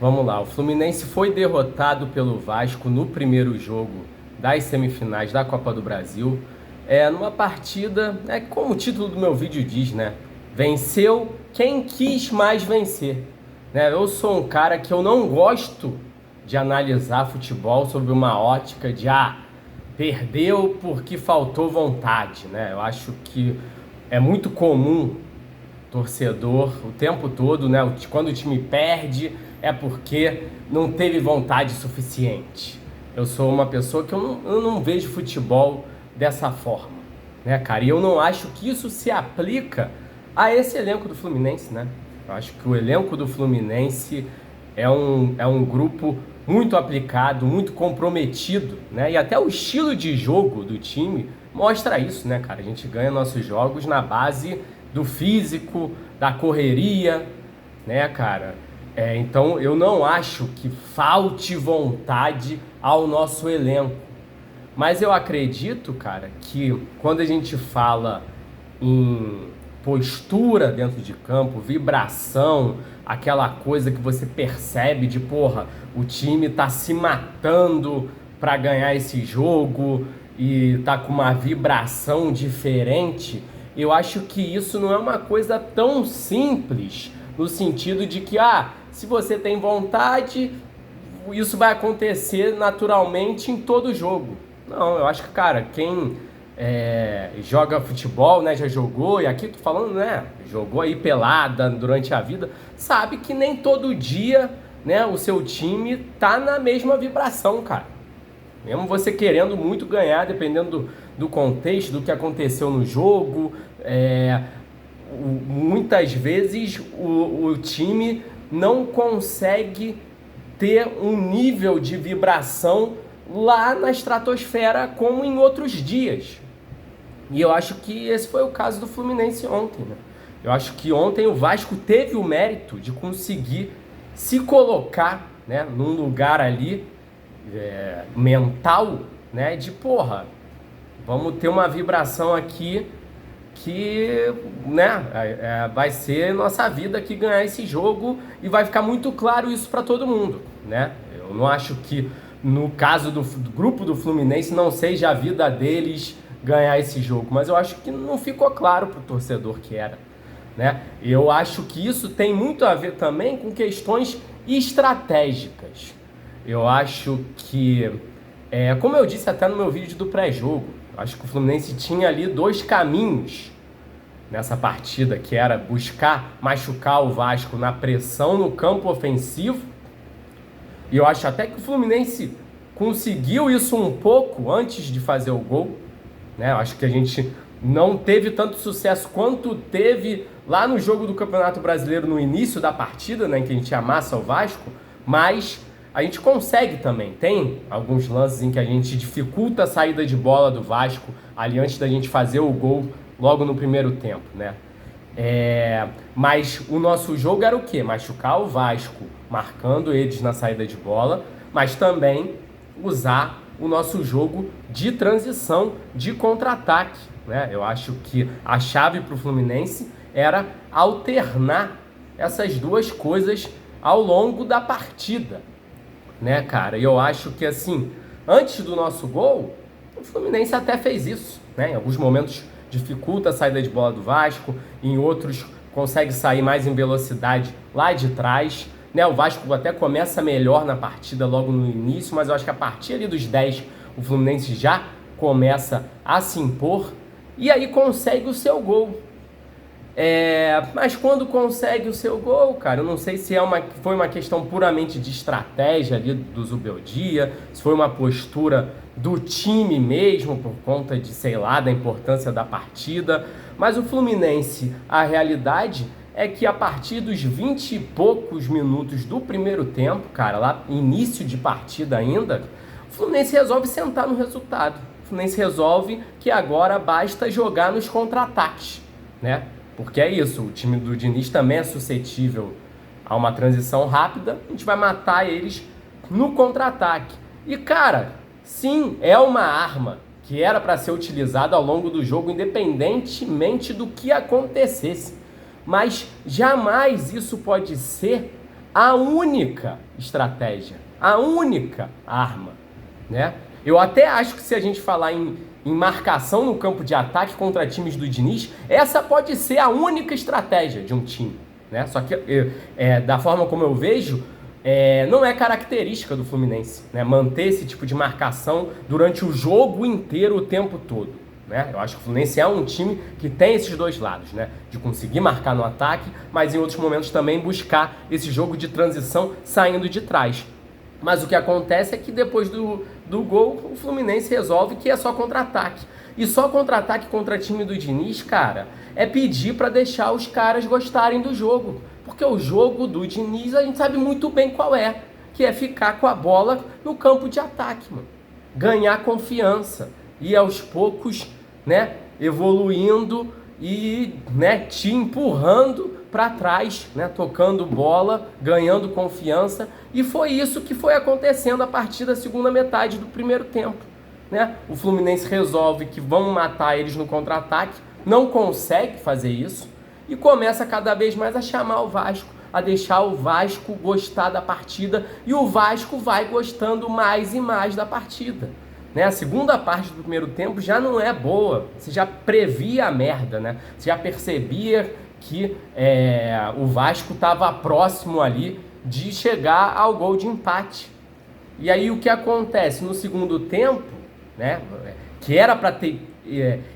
Vamos lá, o Fluminense foi derrotado pelo Vasco no primeiro jogo das semifinais da Copa do Brasil. Numa partida, como o título do meu vídeo diz, né? Venceu quem quis mais vencer. Né? Eu sou um cara que eu não gosto de analisar futebol sob uma ótica de perdeu porque faltou vontade, né? Eu acho que é muito comum torcedor o tempo todo, né? Quando o time perde é porque não teve vontade suficiente. Eu sou uma pessoa que eu não vejo futebol dessa forma, né, cara? E eu não acho que isso se aplica a esse elenco do Fluminense, né? Eu acho que o elenco do Fluminense é um grupo muito aplicado, muito comprometido, né? E até o estilo de jogo do time mostra isso, né, cara? A gente ganha nossos jogos na base do físico, da correria, né, cara? Então eu não acho que falte vontade ao nosso elenco. Mas eu acredito, cara, que quando a gente fala em postura dentro de campo, vibração, aquela coisa que você percebe de, porra, o time tá se matando para ganhar esse jogo e tá com uma vibração diferente, eu acho que isso não é uma coisa tão simples, no sentido de que, se você tem vontade, isso vai acontecer naturalmente em todo jogo. Não, eu acho que, cara, quem joga futebol, né, já jogou, e aqui tô falando, né, jogou aí pelada durante a vida, sabe que nem todo dia, né, o seu time tá na mesma vibração, cara. Mesmo você querendo muito ganhar, dependendo do contexto, do que aconteceu no jogo, muitas vezes o time não consegue ter um nível de vibração lá na estratosfera como em outros dias. E eu acho que esse foi o caso do Fluminense ontem, né? Eu acho que ontem o Vasco teve o mérito de conseguir se colocar, né, num lugar ali mental, né, de porra, vamos ter uma vibração aqui que, né, vai ser nossa vida aqui ganhar esse jogo, e vai ficar muito claro isso para todo mundo, né? Eu não acho que no caso do grupo do Fluminense não seja a vida deles ganhar esse jogo, mas eu acho que não ficou claro pro torcedor que era, né? Eu acho que isso tem muito a ver também com questões estratégicas. Eu acho que, como eu disse até no meu vídeo do pré-jogo, acho que o Fluminense tinha ali dois caminhos nessa partida, que era buscar machucar o Vasco na pressão no campo ofensivo. E eu acho até que o Fluminense conseguiu isso um pouco antes de fazer o gol, né? Eu acho que a gente não teve tanto sucesso quanto teve lá no jogo do Campeonato Brasileiro no início da partida, né, em que a gente amassa o Vasco, mas a gente consegue também. Tem alguns lances em que a gente dificulta a saída de bola do Vasco ali antes da gente fazer o gol logo no primeiro tempo, né? Mas o nosso jogo era o quê? Machucar o Vasco, marcando eles na saída de bola, mas também usar o nosso jogo de transição, de contra-ataque, né? Eu acho que a chave para o Fluminense era alternar essas duas coisas ao longo da partida, né, cara? E eu acho que, assim, antes do nosso gol, o Fluminense até fez isso, né? Em alguns momentos dificulta a saída de bola do Vasco, em outros consegue sair mais em velocidade lá de trás, né? O Vasco até começa melhor na partida logo no início, mas eu acho que a partir ali dos 10 o Fluminense já começa a se impor e aí consegue o seu gol. Mas quando consegue o seu gol, cara, eu não sei se foi uma questão puramente de estratégia ali do Zubeldia, se foi uma postura do time mesmo, por conta de, sei lá, da importância da partida, mas o Fluminense, a realidade é que a partir dos 20 e poucos minutos do primeiro tempo, cara, lá início de partida ainda, o Fluminense resolve sentar no resultado. O Fluminense resolve que agora basta jogar nos contra-ataques, né? Porque é isso, o time do Diniz também é suscetível a uma transição rápida, a gente vai matar eles no contra-ataque. E, cara, sim, é uma arma que era para ser utilizada ao longo do jogo, independentemente do que acontecesse. Mas jamais isso pode ser a única estratégia, a única arma, né? Eu até acho que se a gente falar em marcação no campo de ataque contra times do Diniz, essa pode ser a única estratégia de um time, né? Só que, da forma como eu vejo, não é característica do Fluminense, né? Manter esse tipo de marcação durante o jogo inteiro, o tempo todo, né? Eu acho que o Fluminense é um time que tem esses dois lados, né? De conseguir marcar no ataque, mas em outros momentos também buscar esse jogo de transição saindo de trás. Mas o que acontece é que depois do gol, o Fluminense resolve que é só contra-ataque. E só contra-ataque contra time do Diniz, cara, é pedir para deixar os caras gostarem do jogo. Porque o jogo do Diniz a gente sabe muito bem qual é. Que é ficar com a bola no campo de ataque, mano. Ganhar confiança. E aos poucos, né, evoluindo e, né, te empurrando para trás, né, tocando bola, ganhando confiança, e foi isso que foi acontecendo a partir da segunda metade do primeiro tempo, né? O Fluminense resolve que vão matar eles no contra-ataque, não consegue fazer isso e começa cada vez mais a chamar o Vasco, a deixar o Vasco gostar da partida, e o Vasco vai gostando mais e mais da partida. Né? A segunda parte do primeiro tempo já não é boa, você já previa a merda, né? Você já percebia que o Vasco estava próximo ali de chegar ao gol de empate. E aí o que acontece no segundo tempo, né? Que era para ter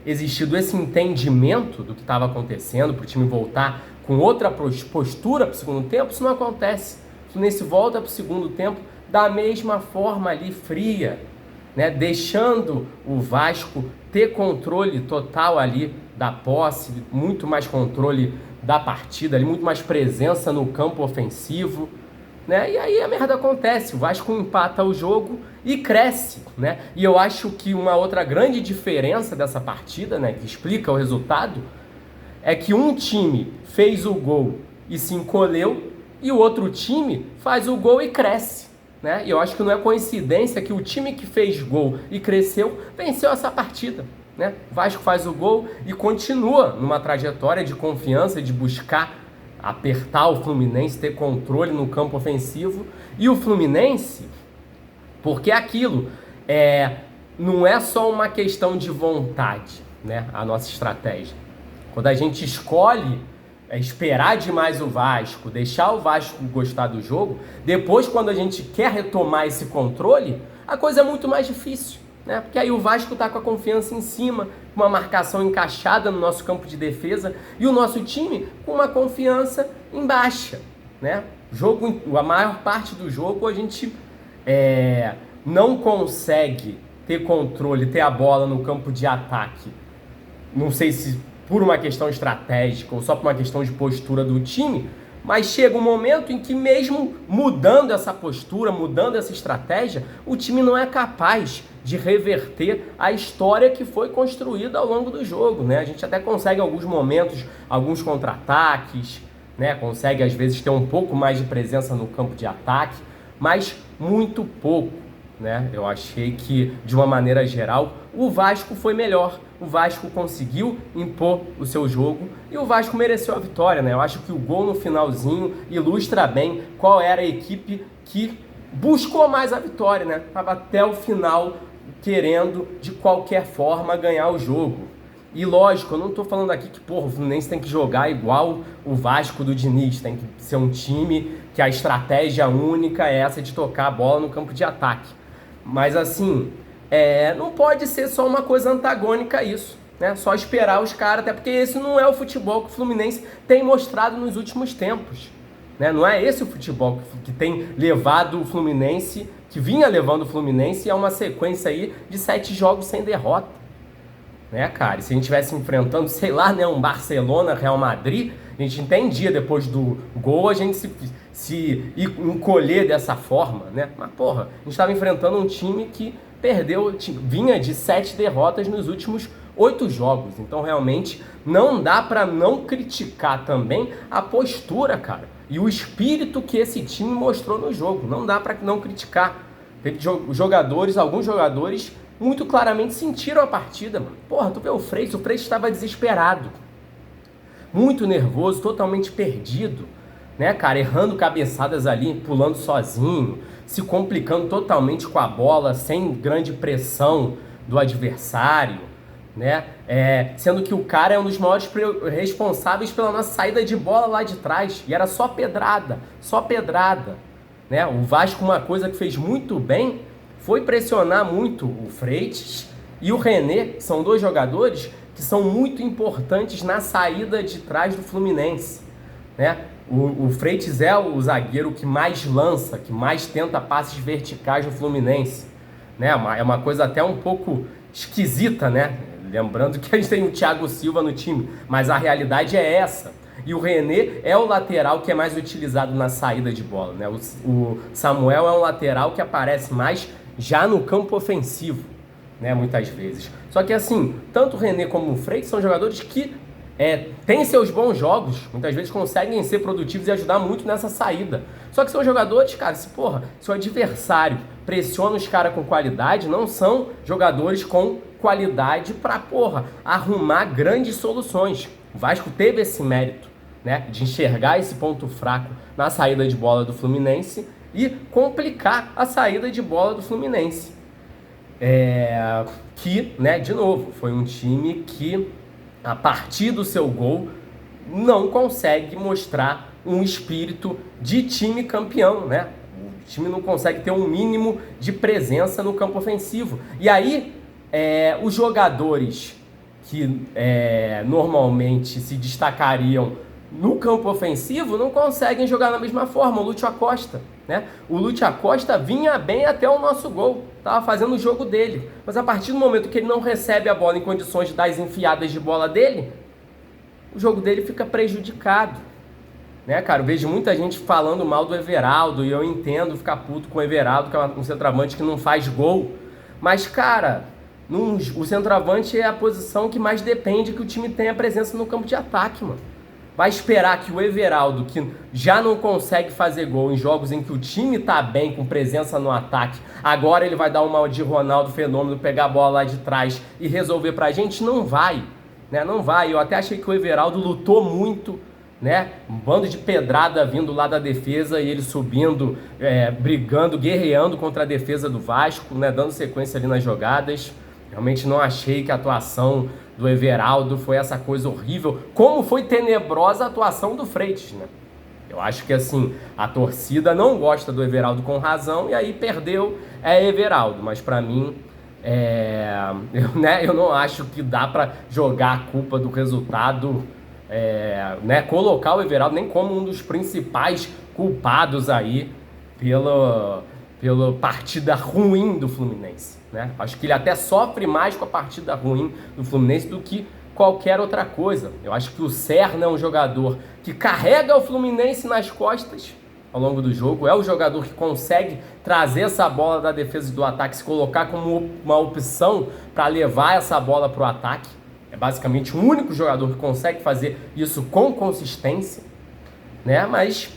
existido esse entendimento do que estava acontecendo, para o time voltar com outra postura para o segundo tempo, isso não acontece. O Fluminense volta para o segundo tempo da mesma forma ali, fria, né? Deixando o Vasco ter controle total ali da posse, muito mais controle da partida, ali, muito mais presença no campo ofensivo, né? E aí a merda acontece, o Vasco empata o jogo e cresce, né? E eu acho que uma outra grande diferença dessa partida, né, que explica o resultado, é que um time fez o gol e se encolheu, e o outro time faz o gol e cresce, né? E eu acho que não é coincidência que o time que fez gol e cresceu venceu essa partida, né? O Vasco faz o gol e continua numa trajetória de confiança, de buscar apertar o Fluminense, ter controle no campo ofensivo. E o Fluminense, porque aquilo não é só uma questão de vontade, né? A nossa estratégia. Quando a gente escolhe esperar demais o Vasco, deixar o Vasco gostar do jogo, depois quando a gente quer retomar esse controle, a coisa é muito mais difícil, né? Porque aí o Vasco está com a confiança em cima, com uma marcação encaixada no nosso campo de defesa, e o nosso time com uma confiança em baixa, né? A maior parte do jogo a gente não consegue ter controle, ter a bola no campo de ataque. Não sei se por uma questão estratégica ou só por uma questão de postura do time, mas chega um momento em que mesmo mudando essa postura, mudando essa estratégia, o time não é capaz de reverter a história que foi construída ao longo do jogo, né? A gente até consegue em alguns momentos, alguns contra-ataques, né? Consegue às vezes ter um pouco mais de presença no campo de ataque, mas muito pouco, né? Eu achei que, de uma maneira geral, o Vasco foi melhor. O Vasco conseguiu impor o seu jogo e o Vasco mereceu a vitória, né? Eu acho que o gol no finalzinho ilustra bem qual era a equipe que buscou mais a vitória, né? Estava até o final querendo, de qualquer forma, ganhar o jogo. E lógico, eu não estou falando aqui que, porra, o Fluminense tem que jogar igual o Vasco do Diniz, tem que ser um time que a estratégia única é essa de tocar a bola no campo de ataque. Mas assim, não pode ser só uma coisa antagônica a isso, né? Só esperar os caras, até porque esse não é o futebol que o Fluminense tem mostrado nos últimos tempos, né? Não é esse o futebol que tem levado o Fluminense, que vinha levando o Fluminense a uma sequência aí de 7 jogos sem derrota, né, cara? E se a gente estivesse enfrentando, sei lá, né, um Barcelona, Real Madrid, a gente entendia depois do gol a gente se encolher dessa forma, né? Mas, porra, a gente estava enfrentando um time que perdeu, vinha de 7 derrotas nos últimos 8 jogos. Então, realmente, não dá para não criticar também a postura, cara, e o espírito que esse time mostrou no jogo. Não dá para não criticar. Teve alguns jogadores muito claramente sentiram a partida, mano. Porra, tu vê o Freitas estava desesperado, muito nervoso, totalmente perdido, né, cara, errando cabeçadas ali, pulando sozinho, se complicando totalmente com a bola, sem grande pressão do adversário, né? Sendo que o cara é um dos maiores responsáveis pela nossa saída de bola lá de trás, e era só pedrada, né? O Vasco, uma coisa que fez muito bem foi pressionar muito o Freitas e o René, que são dois jogadores que são muito importantes na saída de trás do Fluminense, né? O Freitas é o zagueiro que mais lança, que mais tenta passes verticais no Fluminense, né? É uma coisa até um pouco esquisita, né? Lembrando que a gente tem o Thiago Silva no time, mas a realidade é essa. E o René é o lateral que é mais utilizado na saída de bola, né? O Samuel é um lateral que aparece mais já no campo ofensivo, né? Muitas vezes. Só que assim, tanto o René como o Freitas são jogadores que têm seus bons jogos, muitas vezes conseguem ser produtivos e ajudar muito nessa saída. Só que são jogadores, cara, se o adversário pressiona os caras com qualidade, não são jogadores com qualidade para, arrumar grandes soluções. O Vasco teve esse mérito, né, de enxergar esse ponto fraco na saída de bola do Fluminense e complicar a saída de bola do Fluminense. Que, né, de novo, foi um time que, a partir do seu gol, não consegue mostrar um espírito de time campeão, né? O time não consegue ter um mínimo de presença no campo ofensivo. E aí, os jogadores que normalmente se destacariam no campo ofensivo não conseguem jogar da mesma forma. O Lúcio Acosta, né? O Lúcio Acosta vinha bem até o nosso gol, estava fazendo o jogo dele, mas a partir do momento que ele não recebe a bola em condições de dar as enfiadas de bola dele, o jogo dele fica prejudicado, né, cara? Eu vejo muita gente falando mal do Everaldo, e eu entendo ficar puto com o Everaldo, que é um centroavante que não faz gol, mas, cara, o centroavante é a posição que mais depende que o time tenha presença no campo de ataque, mano. Vai esperar que o Everaldo, que já não consegue fazer gol em jogos em que o time tá bem, com presença no ataque, agora ele vai dar uma de Ronaldo Fenômeno, pegar a bola lá de trás e resolver pra gente? Não vai, né? Não vai. Eu até achei que o Everaldo lutou muito, né? Um bando de pedrada vindo lá da defesa e ele subindo, brigando, guerreando contra a defesa do Vasco, né? Dando sequência ali nas jogadas. Realmente não achei que a atuação do Everaldo foi essa coisa horrível, como foi tenebrosa a atuação do Freitas, né? Eu acho que, assim, a torcida não gosta do Everaldo com razão, e aí perdeu Everaldo, mas pra mim, eu não acho que dá pra jogar a culpa do resultado, né, colocar o Everaldo nem como um dos principais culpados aí pela partida ruim do Fluminense, né? Acho que ele até sofre mais com a partida ruim do Fluminense do que qualquer outra coisa. Eu acho que o Serna é um jogador que carrega o Fluminense nas costas ao longo do jogo, é o jogador que consegue trazer essa bola da defesa e do ataque, se colocar como uma opção para levar essa bola para o ataque. É basicamente o único jogador que consegue fazer isso com consistência, né? Mas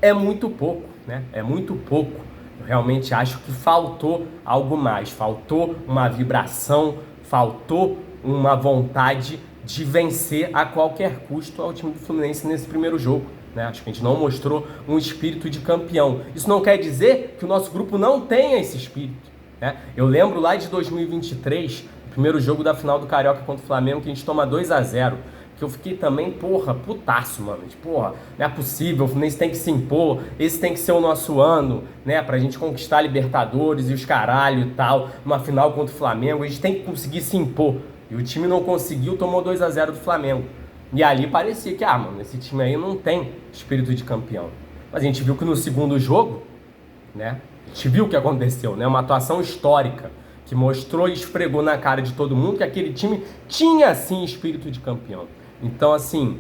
é muito pouco, né? É muito pouco. Eu realmente acho que faltou algo mais, faltou uma vibração, faltou uma vontade de vencer a qualquer custo ao time do Fluminense nesse primeiro jogo, né? Acho que a gente não mostrou um espírito de campeão. Isso não quer dizer que o nosso grupo não tenha esse espírito, né? Eu lembro lá de 2023, o primeiro jogo da final do Carioca contra o Flamengo, que a gente toma 2-0. Que eu fiquei também, putaço, mano. Não é possível, o Fluminense tem que se impor, esse tem que ser o nosso ano, né? Pra gente conquistar a Libertadores e os caralho e tal, numa final contra o Flamengo, a gente tem que conseguir se impor. E o time não conseguiu, tomou 2-0 do Flamengo. E ali parecia que, mano, esse time aí não tem espírito de campeão. Mas a gente viu que no segundo jogo, né? A gente viu o que aconteceu, né? Uma atuação histórica, que mostrou e esfregou na cara de todo mundo que aquele time tinha, sim, espírito de campeão. Então, assim,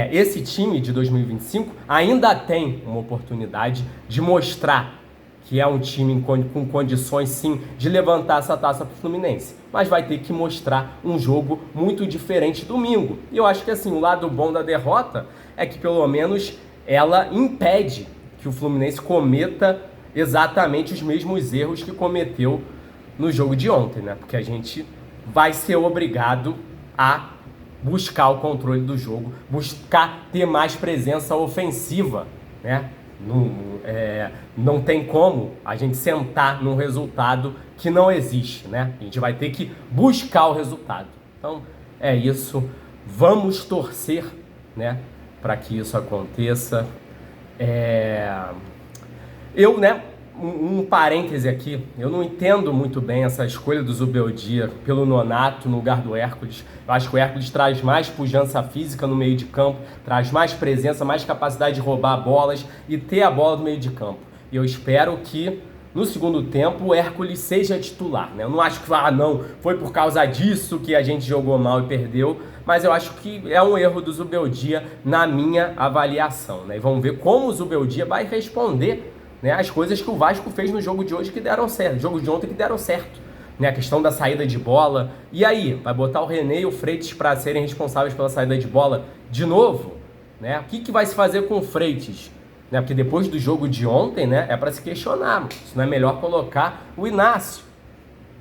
esse time de 2025 ainda tem uma oportunidade de mostrar que é um time com condições, sim, de levantar essa taça para o Fluminense. Mas vai ter que mostrar um jogo muito diferente domingo. E eu acho que, assim, o lado bom da derrota é que, pelo menos, ela impede que o Fluminense cometa exatamente os mesmos erros que cometeu no jogo de ontem, né? Porque a gente vai ser obrigado a buscar o controle do jogo, buscar ter mais presença ofensiva, né? Não tem como a gente sentar num resultado que não existe, né? A gente vai ter que buscar o resultado. Então, é isso. Vamos torcer, né, para que isso aconteça. Um parêntese aqui, eu não entendo muito bem essa escolha do Zubeldia pelo Nonato no lugar do Hércules. Eu acho que o Hércules traz mais pujança física no meio de campo, traz mais presença, mais capacidade de roubar bolas e ter a bola no meio de campo. E eu espero que no segundo tempo o Hércules seja titular, né? Eu não acho que, não, foi por causa disso que a gente jogou mal e perdeu, mas eu acho que é um erro do Zubeldia na minha avaliação, né? E vamos ver como o Zubeldia vai responder, né, as coisas que o Vasco fez no jogo de hoje que deram certo, jogo de ontem que deram certo, né, a questão da saída de bola. E aí, vai botar o René e o Freitas para serem responsáveis pela saída de bola de novo, né? O que vai se fazer com o Freitas, né? Porque depois do jogo de ontem, né, é para se questionar, se não é melhor colocar o Inácio,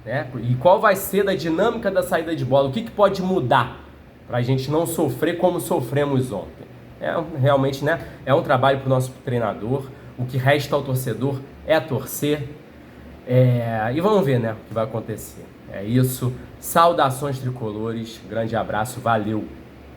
né? E qual vai ser a dinâmica da saída de bola? O que pode mudar para a gente não sofrer como sofremos ontem? Realmente, né, é um trabalho para o nosso treinador. O que resta ao torcedor é torcer. E vamos ver, né, o que vai acontecer. É isso. Saudações tricolores. Grande abraço. Valeu.